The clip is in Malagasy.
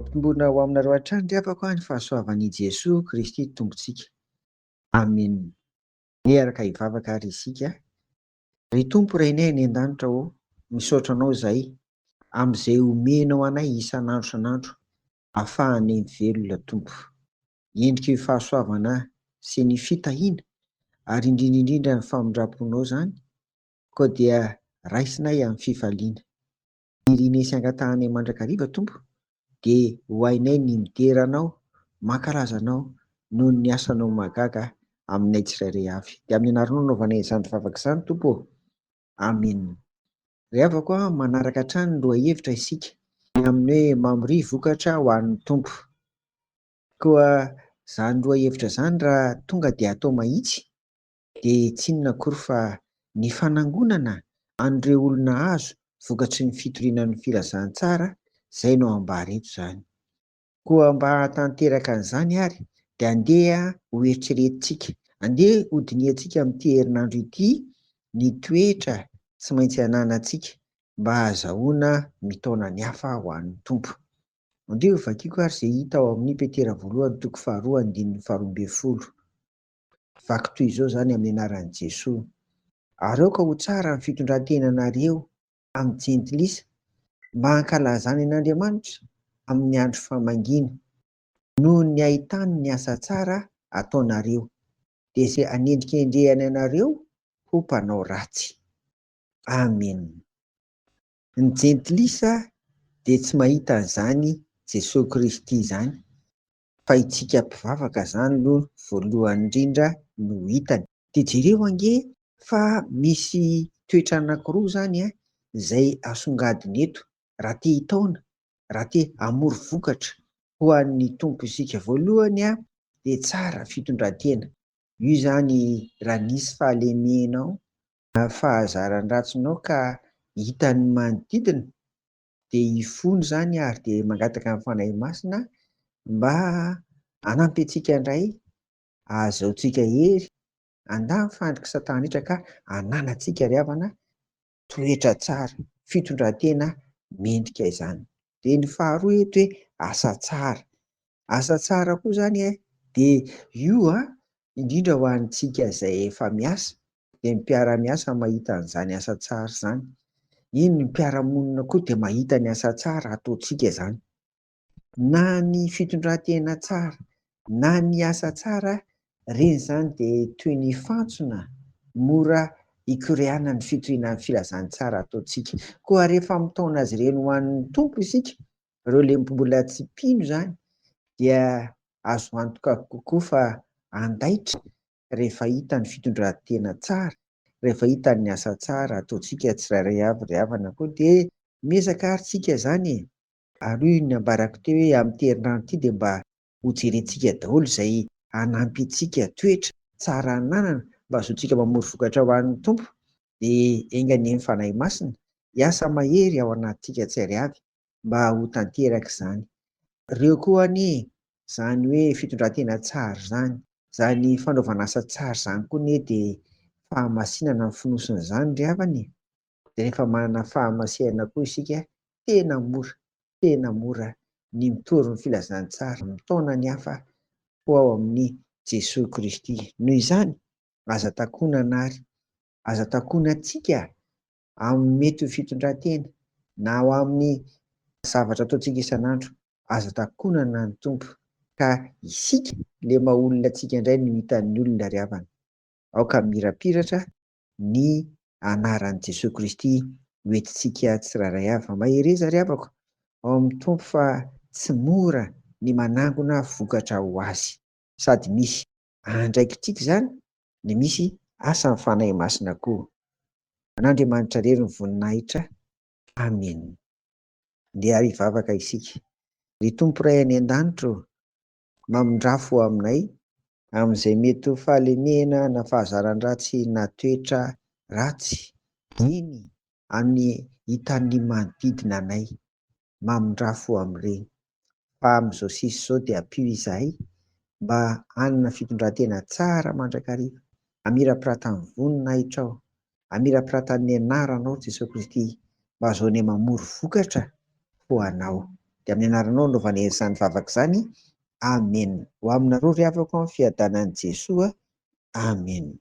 Mampitombona ho aminareo hatrany ry havako ny fahasoavan'i Jesoa Kristy Tompontsika. Amena. Miaraka hivavaka ary isika. Ry Tompo Renay eny an-danitra ho misaotra anao izahay amin'izay omenao anay isan'andro isan'andro ahafahany mivelona Tompo. Endrika io fahasoavana sy ny fitahiana ary indrindra indrindra ny famindram-ponao izany koa dia raisinay amin'ny fifaliana. Irina sy angatahany mandrakariva Tompo dia ho hainay ny mideranao, mankalaza anao noho ny asanao magaga aminay tsirairay avy. Dia amin'ny anaranao naovanay izany vavaka izany Tompo. Amena. Ry havako manaraka hatrany ny lohahevitra isika amin'ny hoe mamory vokatra ho an'ny Tompo. Koa izany lohahevitra izany raha tonga dia atao mahitsy dia tsy inona akory fa ny fanangonana an'ireo olona azo vokatry ny fitoriana ny filazantsara izay no ambara eto izany. Koa mba hatanteraka an'izany ary dia andeha ho eritreretintsika, andeha ho dinihantsika amin'ity herinandro ity ny toetra tsy maintsy hananantsika mba hahazahoana mitaona ny hafa ho an'ny Tompo. Andeha ho vakiako ary izay hita ao amin'ny Petera voalohany toko faharoa andininy faharoa ambin'ny folo. Vaky toy izao izany amin'ny anaran'i Jesoa. Areoka ho tsara ny fitondrantenanareo amin'ny jentilisa mba hankalazany an'Andriamanitra amin'ny andro famangina noho ny ahitany ny asa tsara ataonareo dia izay hanendrikendrehany anareo ho mpanao ratsy. Amena. Ny jentilisa dia tsy mahita an'izany Jesoa Kristy izany fa itsika mpivavaka izany no voalohany indrindra no hitany. Dia jereo ange fa misy toetra anankiroa izany izay asongadiny eto raha te hitaona, raha te hamory vokatra ho an'ny Tompo isika. Voalohany dia tsara fitondrantena. Io izany raha nisy fahalemenao, fahazarany ratsinao ka hitany manodidina dia hifono izany ary dia mangataka amin'ny fanahy masina mba hanampy antsika indray, ahazoantsika hery handany fandrika tahanitra ka hananantsika ry havana toetra tsara, fitondrantena mendrika izany. Dia ny faharoa eto hoe asa tsara. Asa tsara koa izany dia io indrindra ho antsika izay efa miasa dia ny mpiara-miasa mahita an'izany asa tsara izany. Iny ny mpiara-monina koa dia mahita ny asa tsara ataontsika izany. Na ny fitondrantena tsara na ny asa tsara ireny izany dia toy ny fantsona mora hikoriana ny fitoriana ny filazantsara ataontsika. Koa rehefa mitaona azy ireny ho an'ny Tompo isika, ireo ilay mbola tsy mpino izany dia azo antoka kokoa fa handaitra rehefa hita ny fitondrantena tsara, rehefa hita ny asa tsara ataontsika tsirairay avy ry havana. Koa dia miezaka ary tsika izany ary io ny ambarako teo hoe amin'ny herinandro ity dia mba ho jerentsika daholo izay hanampy antsika toetra tsara hananana mba ahazoantsika mamory vokatra ho an'ny Tompo. Dia engany amin'ny fanahy masina hiasa mahery ao anatintsika tsirairay avy mba ho tanteraka izany. Ireo koa izany hoe fitondrantena tsara izany, izany fanaovana asa tsara izany koa dia fahamasinana ny fonosina izany ry havana. Dia rehefa manana fahamasinana koa isika tena mora ny mitory ny filazantsara, mitaona ny hafa ho ao amin'ny Jesoa Kristy. Noho izany aza takonana ary, aza takonantsika amin'ny mety ho fitondrantena na ho amin'ny zavatra ataontsika isan'andro, aza takonana ny Tompo ka isika ilay maha olona antsika indray no hitan'ny olona ry havana. Aoka mirapiratra ny anaran'i Jesoa Kristy ho entintsika tsirairay avy. Mahireza ry havako ao amin'ny Tompo fa tsy mora ny manangona vokatra ho azy sady misy andraikitsika izany dia misy asa ny fanahy masina koa. N'Andriamanitra irery ny voninahitra. Amena. Dia ary hivavaka isika. Ry Tompo iray any an-danitra mamondrafo aminay amin'izay mety ho fahalemena na fahazaran-dratsy na toetra ratsy iny amin'ny hitan'ny manodidina anay, mamondrafo amin'ireny. Fa amin'izao sisa izao dia ampio izahay mba hanana fitondrantena tsara mandrakariva, hamirapiratan voninahitra ao, hamirapiratan ny anaranao Jesoa Kristy mba ahazoanay mamory vokatra ho anao. dia amin'ny anaranao anaovana izany vavaka izany. Amen. Ho aminareo ry havako amin'ny fiadanan'i Jesoa. Amen.